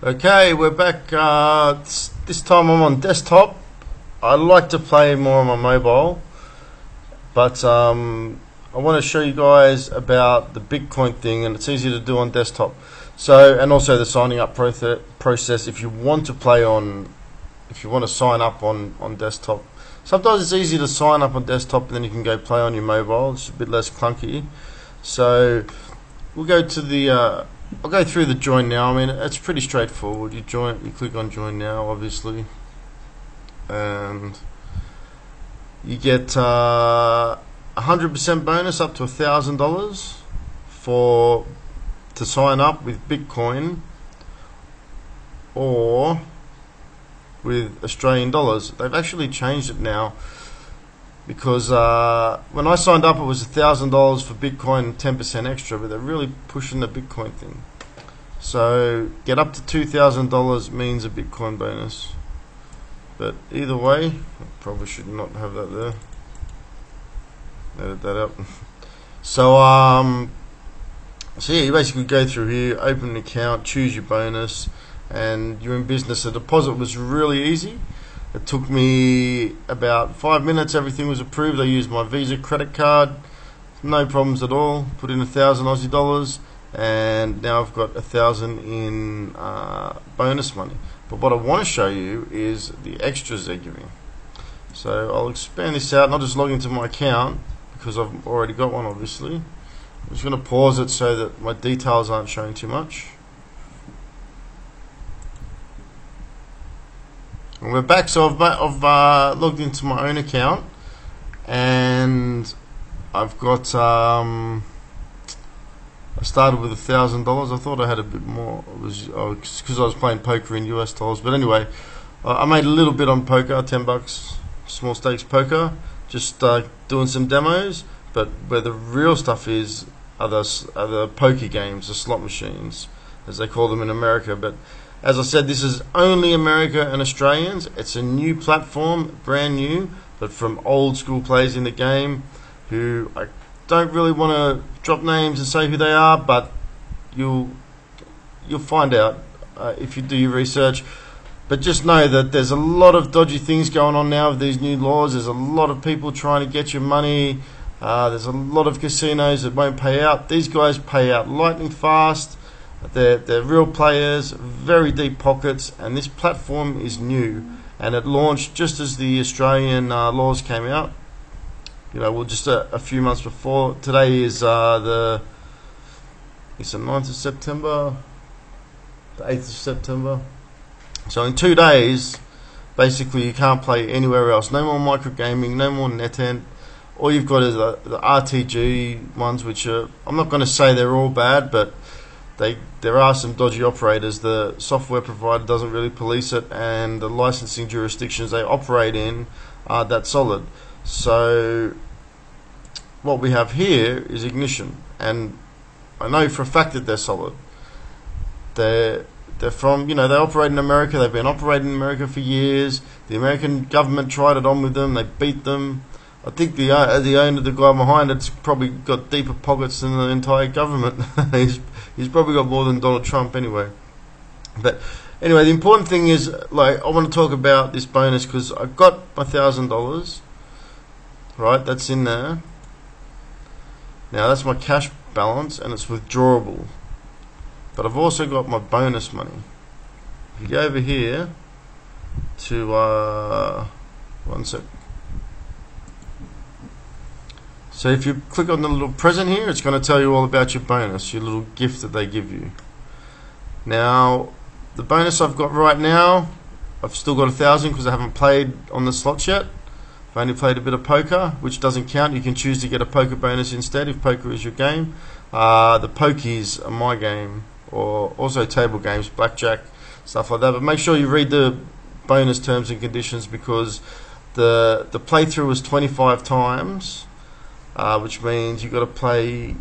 Okay, we're back. This time I'm on desktop. I like to play more on my mobile, but I want to show you guys about the Bitcoin thing, and it's easy to do on desktop. So, and also the signing up process if you want to play on, if you want to sign up on desktop. Sometimes it's easy to sign up on desktop, and then you can go play on your mobile. It's a bit less clunky. So we'll go to the. I'll go through the join now. I mean, it's pretty straightforward. You click on join now, obviously, and you get 100% bonus up to $1,000 to sign up with Bitcoin or with Australian dollars. They've actually changed it now, because when I signed up it was $1,000 for Bitcoin and 10% extra, but they're really pushing the Bitcoin thing. So get up to $2,000 means a Bitcoin bonus. But either way, I probably should not have that there. Edit that out. So yeah, you basically go through here, open an account, choose your bonus, and you're in business. The deposit was really easy. It took me about 5 minutes. Everything was approved. I used my Visa credit card, no problems at all. Put in 1,000 Aussie dollars, and now I've got 1,000 in bonus money. But what I want to show you is the extras they're giving. So I'll expand this out, and I'll just log into my account because I've already got one, obviously. I'm just going to pause it so that my details aren't showing too much. And we're back. So I've logged into my own account, and I've got I started with $1,000. I thought I had a bit more. It was because I was playing poker in US dollars. But anyway, I made a little bit on poker, $10, small stakes poker, just doing some demos. But where the real stuff is are the poker games, the slot machines, as they call them in America. But as I said, this is only America and Australians. It's a new platform, brand new, but from old school players in the game who I don't really want to drop names and say who they are, but you'll find out if you do your research. But just know that there's a lot of dodgy things going on now with these new laws. There's a lot of people trying to get your money. There's a lot of casinos that won't pay out. These guys pay out lightning fast. They're real players, very deep pockets, and this platform is new, and it launched just as the Australian laws came out. You know, well, just a few months before. Today is it's the 9th of September, the 8th of September. So in 2 days, basically you can't play anywhere else. No more micro gaming, no more NetEnt. All you've got is the RTG ones, which are, I'm not going to say they're all bad, but there are some dodgy operators. The software provider doesn't really police it, and the licensing jurisdictions they operate in aren't that solid. So what we have here is Ignition, and I know for a fact that they're solid. They're from, they operate in America. They've been operating in America for years. The American government tried it on with them. They beat them. I think the owner, the guy behind it's probably got deeper pockets than the entire government. He's probably got more than Donald Trump anyway. But anyway, the important thing is, I want to talk about this bonus because I got my $1,000. Right, that's in there. Now that's my cash balance, and it's withdrawable. But I've also got my bonus money. If you go over here to one sec. So if you click on the little present here, it's going to tell you all about your bonus, your little gift that they give you. Now, the bonus I've got right now, I've still got 1,000 because I haven't played on the slots yet. I've only played a bit of poker, which doesn't count. You can choose to get a poker bonus instead if poker is your game. The pokies are my game, or also table games, blackjack, stuff like that. But make sure you read the bonus terms and conditions, because the playthrough was 25 times. Which means you've got to play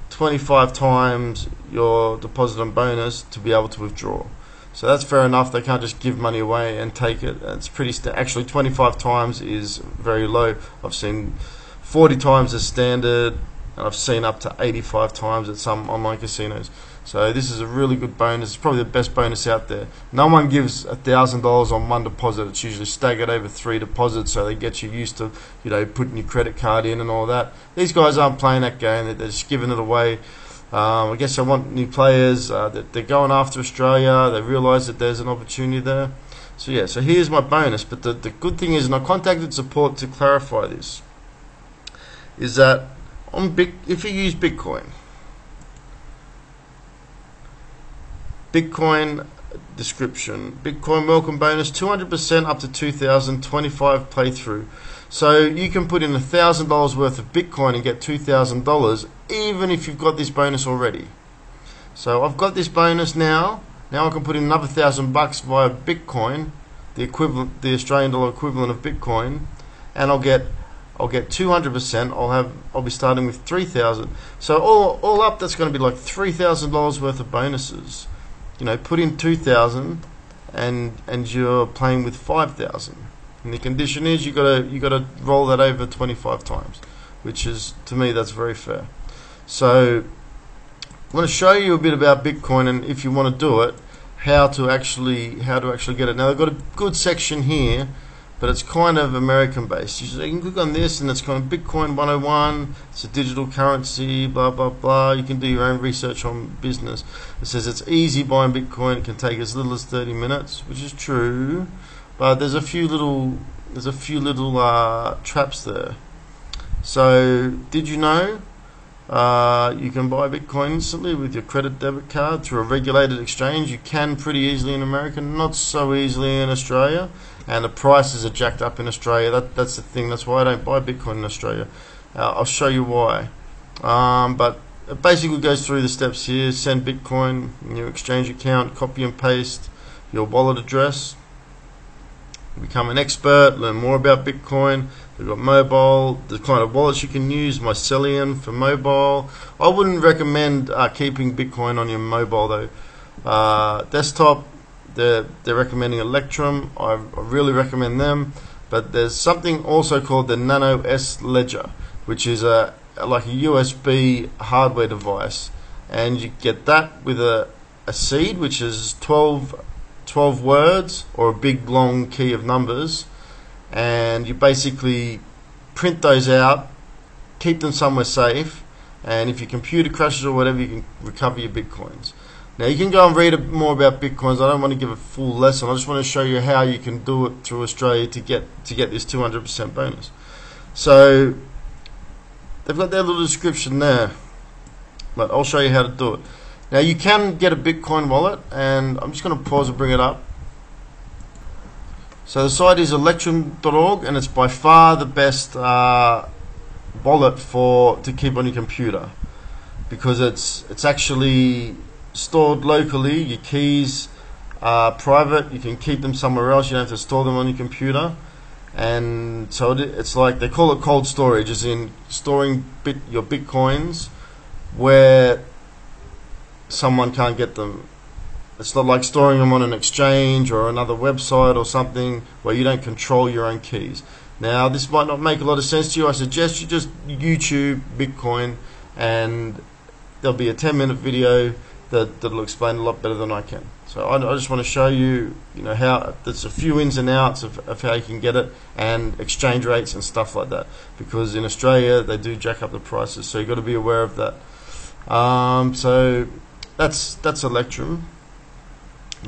25 times your deposit and bonus to be able to withdraw. So that's fair enough. They can't just give money away and take it. It's pretty actually 25 times is very low. I've seen 40 times as standard, and I've seen up to 85 times at some online casinos. So this is a really good bonus. It's probably the best bonus out there. No one gives $1,000 on one deposit. It's usually staggered over 3 deposits, so they get you used to, putting your credit card in and all that. These guys aren't playing that game. They're just giving it away. I guess I want new players. They're going after Australia. They realise that there's an opportunity there. So yeah, so here's my bonus. But the good thing is, and I contacted support to clarify this, is that if you use Bitcoin description, Bitcoin welcome bonus 200% up to 2,025 playthrough. So you can put in $1,000 worth of Bitcoin and get $2,000 even if you've got this bonus already. So I've got this bonus now. Now I can put in another $1,000 via Bitcoin, the Australian dollar equivalent of Bitcoin, and I'll get 200%. I'll be starting with 3,000. So all up, that's going to be like $3,000 worth of bonuses. Put in 2,000, and you're playing with 5,000. And the condition is you gotta roll that over 25 times, which is, to me, that's very fair. So I want to show you a bit about Bitcoin, and if you want to do it, how to actually get it. Now they've got a good section here, but it's kind of American based. You can click on this and it's kind of Bitcoin 101. It's a digital currency, blah blah blah. You can do your own research on business. It says it's easy buying Bitcoin. It can take as little as 30 minutes, which is true, but there's a few little traps there. So did you know you can buy Bitcoin instantly with your credit debit card through a regulated exchange? You can pretty easily in America, not so easily in Australia, and the prices are jacked up in Australia. That's the thing. That's why I don't buy Bitcoin in Australia. I'll show you why. But it basically goes through the steps here. Send Bitcoin in your exchange account, copy and paste your wallet address, become an expert, learn more about Bitcoin. We've got mobile, the kind of wallets you can use, Mycelium for mobile. I wouldn't recommend keeping Bitcoin on your mobile though. Desktop, they're recommending Electrum. I really recommend them. But there's something also called the Nano S Ledger, which is like a USB hardware device, and you get that with a seed, which is 12 words or a big long key of numbers, and you basically print those out, keep them somewhere safe, and if your computer crashes or whatever, you can recover your Bitcoins. Now you can go and read more about Bitcoins. I don't want to give a full lesson. I just want to show you how you can do it through Australia to get this 200% bonus. So they've got their little description there, but I'll show you how to do it. Now you can get a Bitcoin wallet, and I'm just going to pause and bring it up. So the site is electrum.org, and it's by far the best wallet to keep on your computer, because it's actually stored locally. Your keys are private. You can keep them somewhere else. You don't have to store them on your computer. And so it's like, they call it cold storage, as in storing your Bitcoins where someone can't get them. It's not like storing them on an exchange or another website or something where you don't control your own keys. Now this might not make a lot of sense to you. I suggest you just YouTube Bitcoin, and there'll be a 10-minute video that'll explain a lot better than I can. So I just want to show you, how there's a few ins and outs of how you can get it, and exchange rates and stuff like that, because in Australia they do jack up the prices, so you've got to be aware of that. So that's Electrum.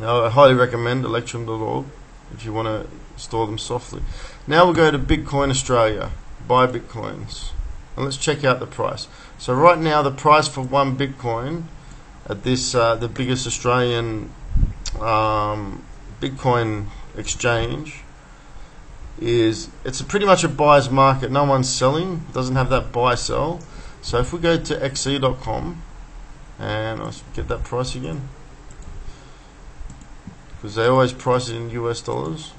I highly recommend electrum.org if you want to store them softly. Now we'll go to Bitcoin Australia, buy Bitcoins, and let's check out the price. So right now the price for one Bitcoin at this the biggest Australian Bitcoin exchange it's pretty much a buyer's market. No one's selling, it doesn't have that buy sell. So if we go to xe.com, and I'll get that price again, because they always price it in US dollars.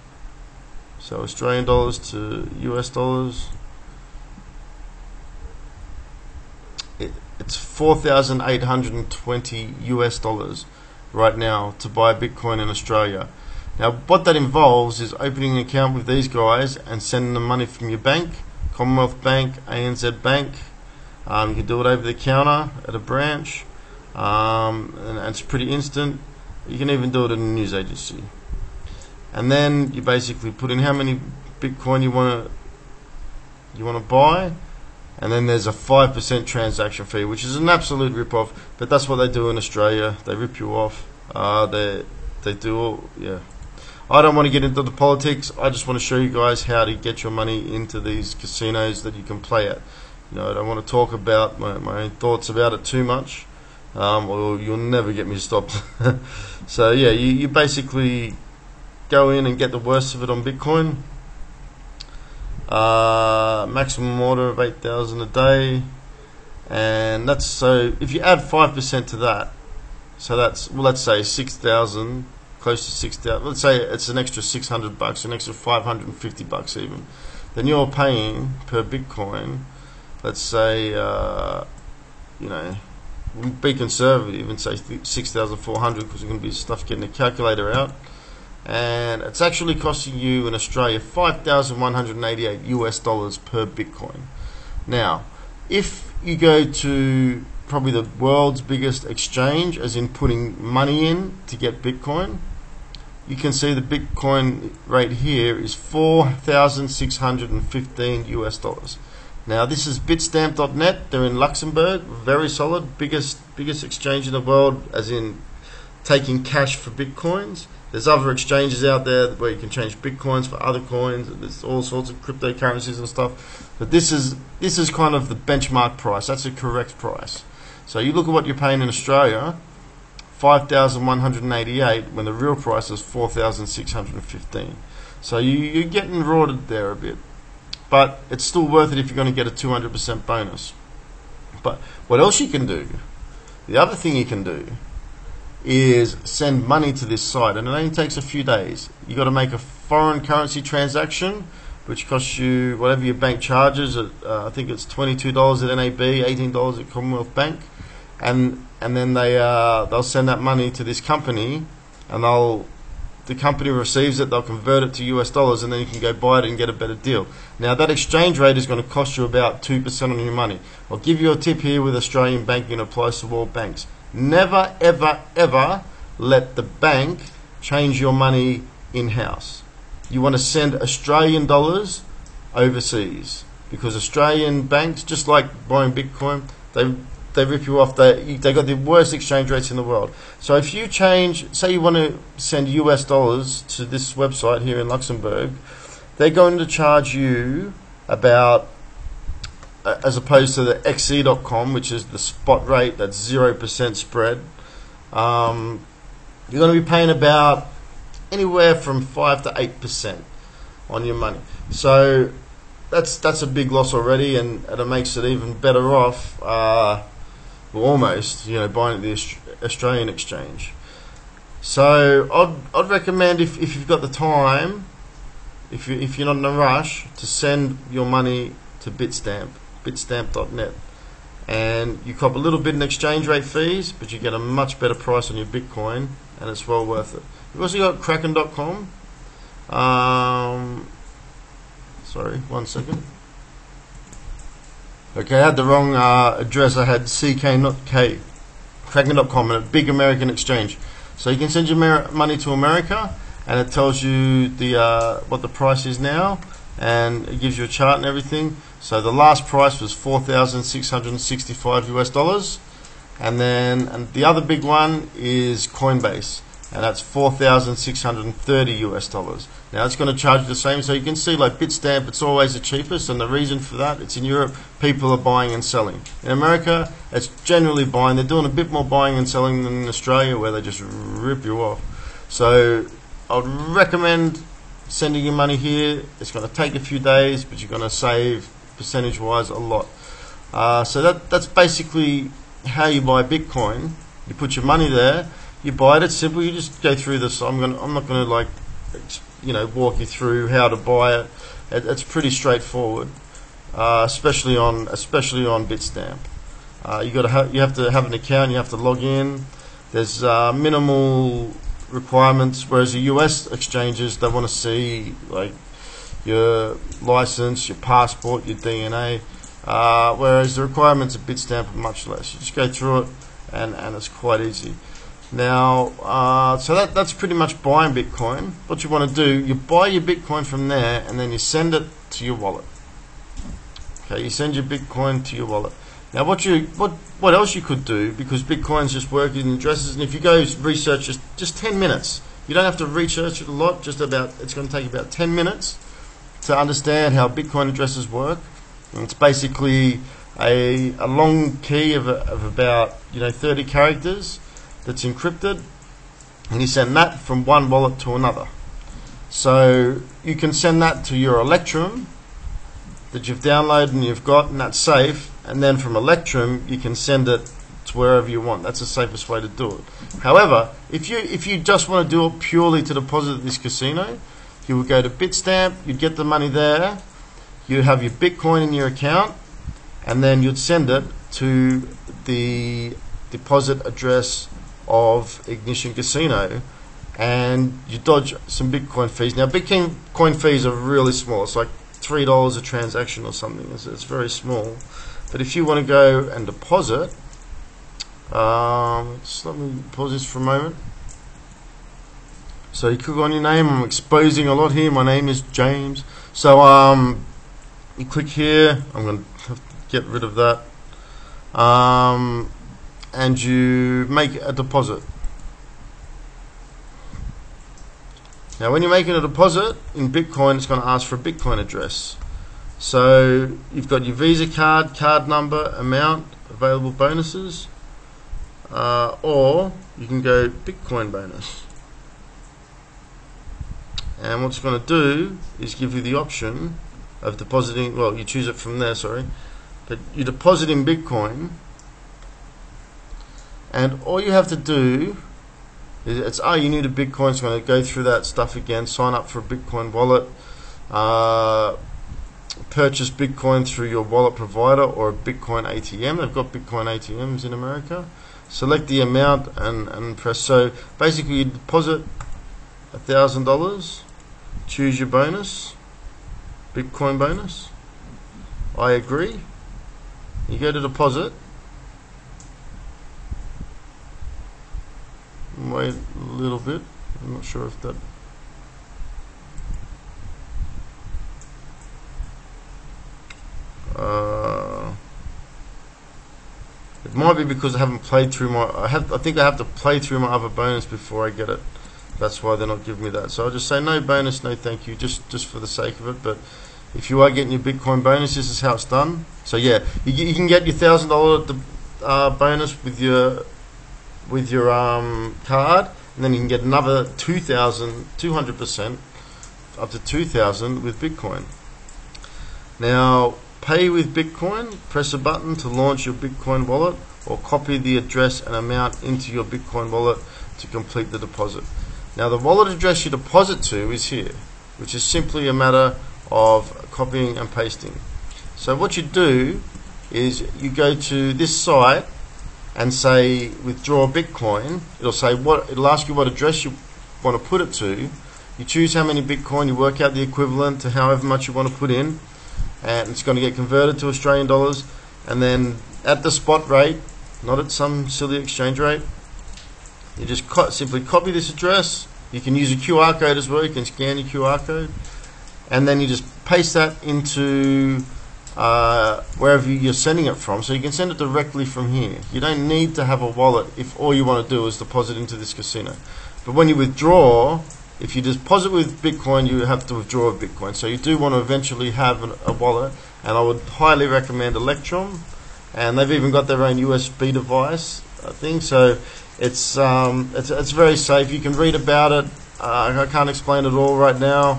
So Australian dollars to US dollars, it's 4,820 US dollars right now to buy Bitcoin in Australia. Now what that involves is opening an account with these guys and sending them money from your bank, Commonwealth Bank, ANZ Bank. You can do it over the counter at a branch. and it's pretty instant. You can even do it in a news agency. And then you basically put in how many Bitcoin you want to buy, and then there's a 5% transaction fee, which is an absolute rip-off. But that's what they do in Australia. They rip you off. They do all, yeah. I don't want to get into the politics. I just want to show you guys how to get your money into these casinos that you can play at. You know, I don't want to talk about my own thoughts about it too much, or you'll never get me stopped. So yeah, you basically go in and get the worst of it on Bitcoin. Maximum order of 8,000 a day, and that's, so if you add 5% to that, so that's, well, let's say 6,000, close to 6,000. Let's say it's an extra $600, an extra $550 even. Then you're paying per Bitcoin. Let's say, you know, be conservative and say 6,400, because there's going to be stuff getting a calculator out. And it's actually costing you in Australia $5,188 US per Bitcoin. Now, if you go to probably the world's biggest exchange, as in putting money in to get Bitcoin, you can see the Bitcoin rate here is $4,615 US. Now this is Bitstamp.net. They're in Luxembourg, very solid, biggest exchange in the world, as in taking cash for Bitcoins. There's other exchanges out there where you can change Bitcoins for other coins. There's all sorts of cryptocurrencies and stuff. But this is kind of the benchmark price. That's a correct price. So you look at what you're paying in Australia, $5,188, when the real price is $4,615. So you're getting rorted there a bit. But it's still worth it if you're going to get a 200% bonus. But what else you can do, the other thing you can do, is send money to this site, and it only takes a few days. You got to make a foreign currency transaction, which costs you whatever your bank charges. I think it's $22 at NAB, $18 at Commonwealth Bank, and then they'll send that money to this company, and the company receives it. They'll convert it to US dollars, and then you can go buy it and get a better deal. Now that exchange rate is going to cost you about 2% on your money. I'll give you a tip here with Australian banking, and applies to all banks. Never, ever, ever let the bank change your money in-house. You want to send Australian dollars overseas, because Australian banks, just like buying Bitcoin, they rip you off. They got the worst exchange rates in the world. So if you change, say you want to send US dollars to this website here in Luxembourg, they're going to charge you about, as opposed to the XE.com, which is the spot rate, that's 0% spread, you're going to be paying about anywhere from 5 to 8% on your money. So that's a big loss already, and it makes it even better off, well, almost, you know, buying at the Australian exchange. So I'd recommend, if you've got the time, if you're not in a rush, to send your money to Bitstamp.net, and you cop a little bit in exchange rate fees, but you get a much better price on your Bitcoin, and it's well worth it. You've also got Kraken.com. Sorry, 1 second. Okay, I had the wrong address. I had CK, not K. Kraken.com, a big American exchange. So you can send your money to America, and it tells you what the price is now, and it gives you a chart and everything. So the last price was $4,665 US, and the other big one is Coinbase, and that's $4,630 US. Now it's going to charge you the same. So you can see, like Bitstamp, it's always the cheapest, and the reason for that, it's in Europe, people are buying and selling. In America, it's generally buying. They're doing a bit more buying and selling than in Australia, where they just rip you off. So I'd recommend sending your money here. It's going to take a few days, but you're going to save percentage-wise a lot. So that's basically how you buy Bitcoin. You put your money there, you buy it. It's simple. You just go through this. I'm not going to, like, you know, walk you through how to buy it. It's pretty straightforward, especially on Bitstamp. You have to have an account. You have to log in. There's minimal requirements, whereas the US exchanges, they want to see, like, your license, your passport, your DNA, whereas the requirements of Bitstamp are much less. You just go through it, and it's quite easy. Now, so that's pretty much buying Bitcoin. What you want to do, you buy your Bitcoin from there, and then you send it to your wallet. Okay, you send your Bitcoin to your wallet. Now, what else you could do, because Bitcoin's just working addresses, and if you go research just 10 minutes, you don't have to research it a lot. It's going to take about 10 minutes to understand how Bitcoin addresses work. And it's basically a long key of about 30 characters that's encrypted, and you send that from one wallet to another. So you can send that to your Electrum that you've downloaded and you've got, and that's safe. And then from Electrum you can send it to wherever you want. That's the safest way to do it. However, if you just want to do it purely to deposit at this casino, you would go to Bitstamp, you'd get the money there, you'd have your Bitcoin in your account, and then you'd send it to the deposit address of Ignition Casino, and you dodge some Bitcoin fees. Now, Bitcoin fees are really small. It's like $3 a transaction or something. It's very small. But if you want to go and deposit, just let me pause this for a moment. So you click on your name. I'm exposing a lot here. My name is James. So you click here. I'm going to have to get rid of that. And you make a deposit. Now, when you're making a deposit in Bitcoin, it's going to ask for a Bitcoin address. So you've got your Visa card, card number, amount, available bonuses, or you can go Bitcoin bonus. And what it's going to do is give you the option of depositing. Well, you choose it from there, sorry, but you deposit in Bitcoin. And all you have to do is you need a Bitcoin. It's going to go through that stuff again. Sign up for a Bitcoin wallet. Purchase Bitcoin through your wallet provider or a Bitcoin ATM. They've got Bitcoin ATMs in America. Select the amount and press. So basically, you deposit $1,000. Choose your bonus, Bitcoin bonus. I agree. You go to deposit. Wait a little bit. I'm not sure if that. It might be because I haven't played through my. I think I have to play through my other bonus before I get it. That's why they're not giving me that. So I'll just say no bonus, no thank you, just for the sake of it. But if you are getting your Bitcoin bonus, this is how it's done. So yeah, you can get your $1,000 bonus with your card, and then you can get another 200% up to 2,000 with Bitcoin. Now, pay with Bitcoin. Press a button to launch your Bitcoin wallet, or copy the address and amount into your Bitcoin wallet to complete the deposit. Now, the wallet address you deposit to is here, which is simply a matter of copying and pasting. So what you do is you go to this site and say withdraw Bitcoin. It'll ask you what address you want to put it to. You choose how many Bitcoin, you work out the equivalent to however much you want to put in, and it's going to get converted to Australian dollars, and then at the spot rate, not at some silly exchange rate, you just simply copy this address. You can use a QR code as well. You can scan your QR code, and then you just paste that into wherever you're sending it from, so you can send it directly from here. You don't need to have a wallet if all you want to do is deposit into this casino. But when you withdraw, if you deposit with Bitcoin, you have to withdraw with Bitcoin. So you do want to eventually have a wallet, and I would highly recommend Electrum, and they've even got their own USB device, I think. So it's very safe. You can read about it. I can't explain it all right now.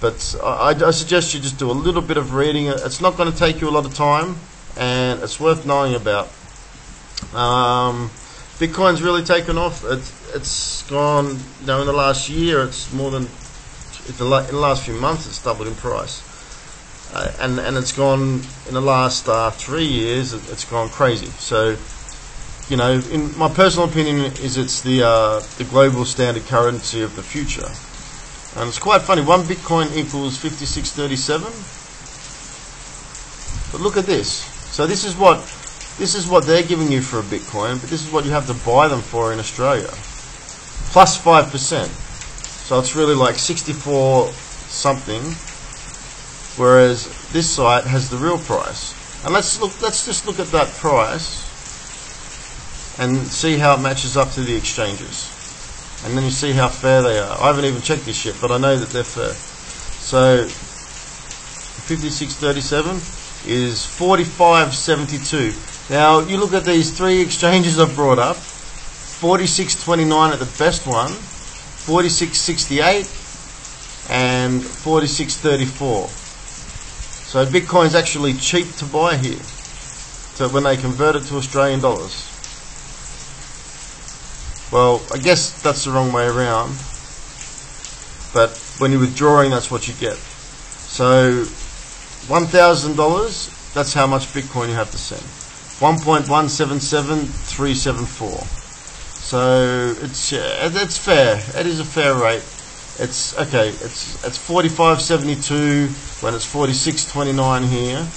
But I suggest you just do a little bit of reading. It's not going to take you a lot of time, and it's worth knowing about. Bitcoin's really taken off. It's gone, in the last year, it's more than, in the last few months, it's doubled in price. And it's gone, in the last 3 years, it's gone crazy. So, in my personal opinion, it's the global standard currency of the future. And it's quite funny, 1 Bitcoin equals 5637. But look at this. So this is what this is what they're giving you for a Bitcoin, but this is what you have to buy them for in Australia, plus 5%. So it's really like 64 something, whereas this site has the real price. And let's just look at that price and see how it matches up to the exchanges, and then you see how fair they are. I haven't even checked this yet, but I know that they're fair. So 56.37 is 45.72. Now you look at these three exchanges I've brought up: 46.29 at the best one, 46.68, and 46.34. So Bitcoin's actually cheap to buy here. So when they convert it to Australian dollars. Well, I guess that's the wrong way around, but when you're withdrawing, that's what you get. So $1,000, that's how much Bitcoin you have to send. 1.177374. So it's fair. It is a fair rate. It's okay. It's 45.72 when it's 46.29 here.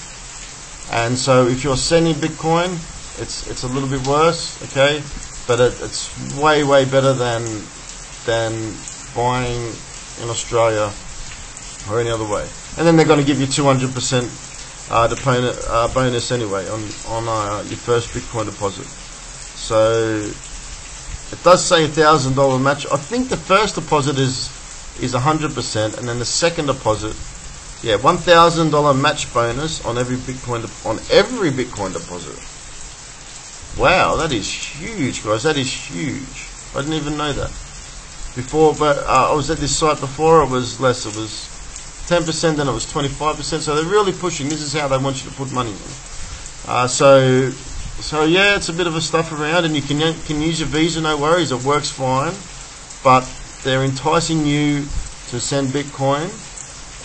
And so if you're sending Bitcoin, it's a little bit worse. Okay. But it's way better than buying in Australia or any other way. And then they're going to give you 200% bonus anyway on your first Bitcoin deposit. So it does say $1,000 match. I think the first deposit is 100%, and then the second deposit, yeah, $1,000 match bonus on every Bitcoin deposit. Wow, that is huge, guys. That is huge. I didn't even know that before, but I was at this site before. It was less. It was 10%, then it was 25%. So they're really pushing. This is how they want you to put money in. So yeah, it's a bit of a stuff around, and you can use your Visa, no worries. It works fine, but they're enticing you to send Bitcoin,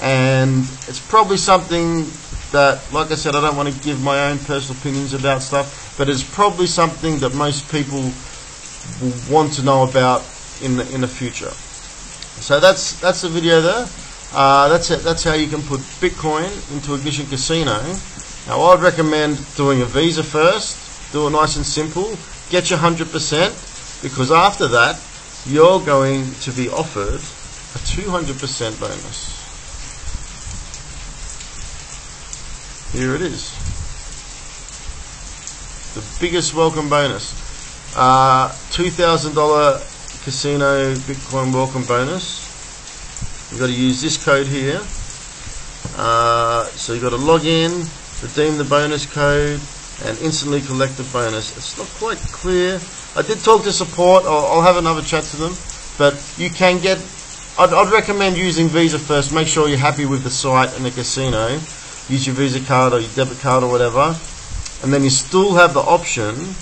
and it's probably something that, like I said, I don't want to give my own personal opinions about stuff, but it's probably something that most people will want to know about in the future. So that's the video there. That's it. That's how you can put Bitcoin into Ignition Casino. Now I'd recommend doing a Visa first. Do it nice and simple. Get your 100%, because after that you're going to be offered a 200% bonus. Here it is. The biggest welcome bonus. $2,000 casino Bitcoin welcome bonus. You've got to use this code here. So you've got to log in, redeem the bonus code, and instantly collect the bonus. It's not quite clear. I did talk to support. I'll have another chat to them. But you can get... I'd recommend using Visa first. Make sure you're happy with the site and the casino. Use your Visa card or your debit card or whatever, and then you still have the option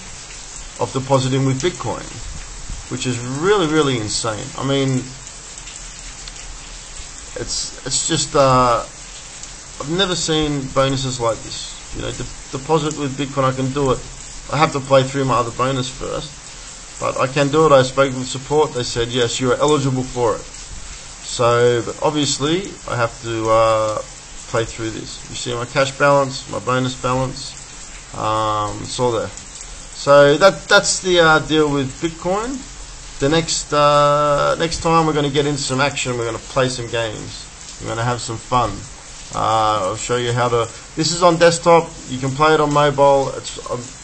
of depositing with Bitcoin, which is really insane. I mean, it's just I've never seen bonuses like this. You know, deposit with Bitcoin. I can do it. I have to play through my other bonus first, but I can do it. I spoke with support. They said yes, you are eligible for it. So, but obviously I have to play through this. You see my cash balance, my bonus balance, it's all there. So that's the deal with Bitcoin. The next time we're going to get into some action. We're going to play some games. We're going to have some fun. I'll show you how to. This is on desktop. You can play it on mobile.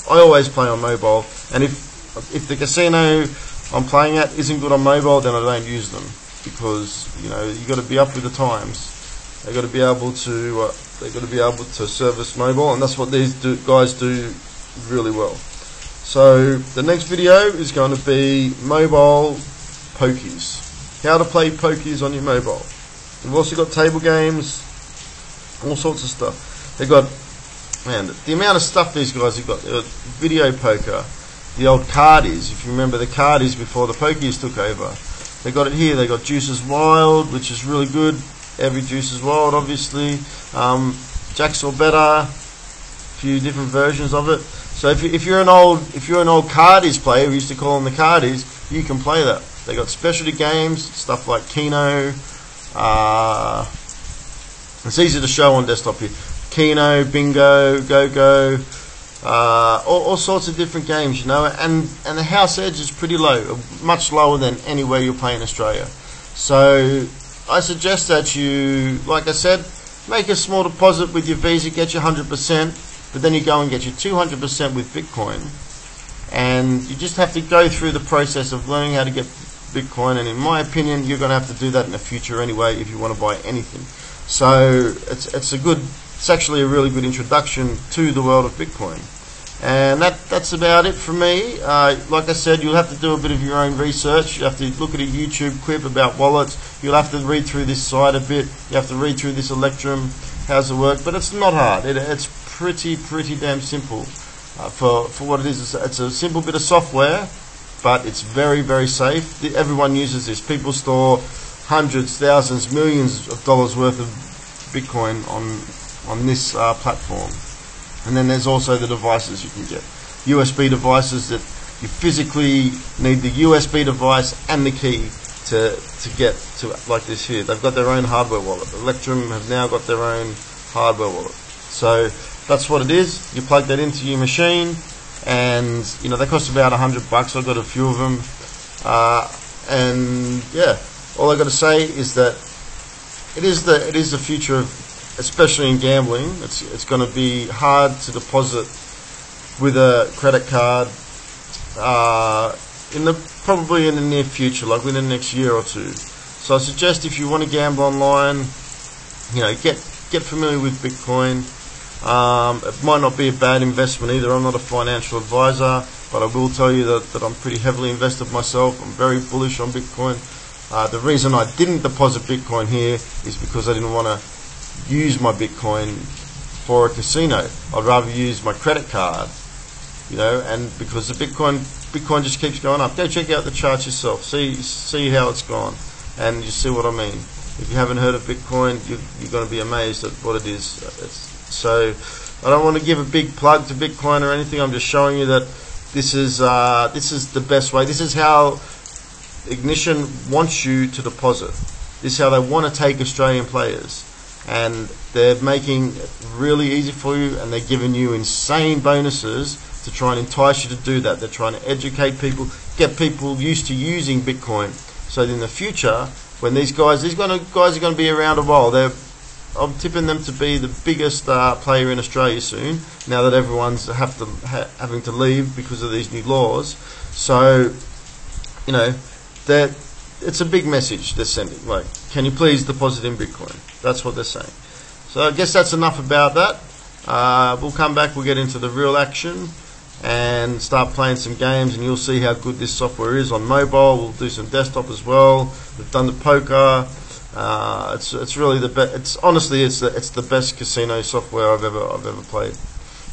I always play on mobile, and if the casino I'm playing at isn't good on mobile, then I don't use them, because you know you got to be up with the times. They got to be able to service mobile, and that's what these guys do really well. So the next video is going to be mobile pokies. How to play pokies on your mobile. We've also got table games, all sorts of stuff. They've got, man, the amount of stuff these guys have got. They've got video poker, the old cardies. If you remember the cardies before the pokies took over, they got it here. They got Juices Wild, which is really good. Every Juices Wild, obviously. Jacks or Better, a few different versions of it. So if you're an old cardies player, we used to call them the cardies, you can play that. They got specialty games, stuff like Keno. It's easy to show on desktop here. Keno, Bingo, Go-Go, all sorts of different games, you know, and the house edge is pretty low, much lower than anywhere you'll play in Australia. So I suggest that you, like I said, make a small deposit with your Visa, get your 100%, but then you go and get your 200% with Bitcoin, and you just have to go through the process of learning how to get Bitcoin. And in my opinion, you're going to have to do that in the future anyway if you want to buy anything. So it's actually a really good introduction to the world of Bitcoin. And that's about it for me. Like I said, you'll have to do a bit of your own research. You have to look at a YouTube clip about wallets. You'll have to read through this site a bit. You have to read through this Electrum, how's it work. But it's not hard. It's pretty damn simple for what it is. It's a simple bit of software, but it's very safe. Everyone uses this. People store hundreds, thousands, millions of dollars worth of Bitcoin on this platform. And then there's also the devices you can get. USB devices that you physically need the USB device and the key to get to, like this here. They've got their own hardware wallet. Electrum have now got their own hardware wallet. So that's what it is. You plug that into your machine, and you know they cost about $100. I've got a few of them, and yeah, all I got to say is that it is the future of, especially in gambling. It's going to be hard to deposit with a credit card probably in the near future, like within the next year or two. So I suggest if you want to gamble online, you know, get familiar with Bitcoin. It might not be a bad investment either. I'm not a financial advisor, but I will tell you that I'm pretty heavily invested myself. I'm very bullish on Bitcoin. The reason I didn't deposit Bitcoin here is because I didn't want to use my Bitcoin for a casino. I'd rather use my credit card, you know, and because the Bitcoin just keeps going up. Go check out the charts yourself. See how it's gone, and you see what I mean. If you haven't heard of Bitcoin, you're going to be amazed at what it is. So I don't want to give a big plug to Bitcoin or anything. I'm just showing you that this is the best way. This is how Ignition wants you to deposit. This is how they want to take Australian players. And they're making it really easy for you, and they're giving you insane bonuses to try and entice you to do that. They're trying to educate people, get people used to using Bitcoin, so that in the future, when these guys are going to be around a while. I'm tipping them to be the biggest player in Australia soon, now that everyone's having to leave because of these new laws. So, you know, it's a big message they're sending. Like, can you please deposit in Bitcoin? That's what they're saying. So I guess that's enough about that. We'll come back, we'll get into the real action and start playing some games, and you'll see how good this software is on mobile. We'll do some desktop as well. We've done the poker. It's really the best. It's the best casino software I've ever played.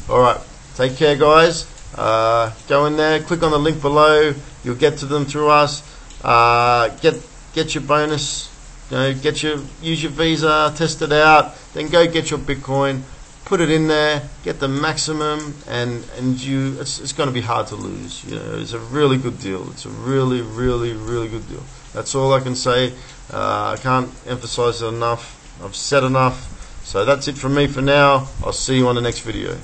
All right, take care, guys. Go in there, click on the link below. You'll get to them through us. Get your bonus. You know, use your Visa, test it out, then go get your Bitcoin, put it in there, get the maximum, and it's going to be hard to lose. You know, it's a really good deal. It's a really good deal. That's all I can say. I can't emphasize it enough. I've said enough. So that's it from me for now. I'll see you on the next video.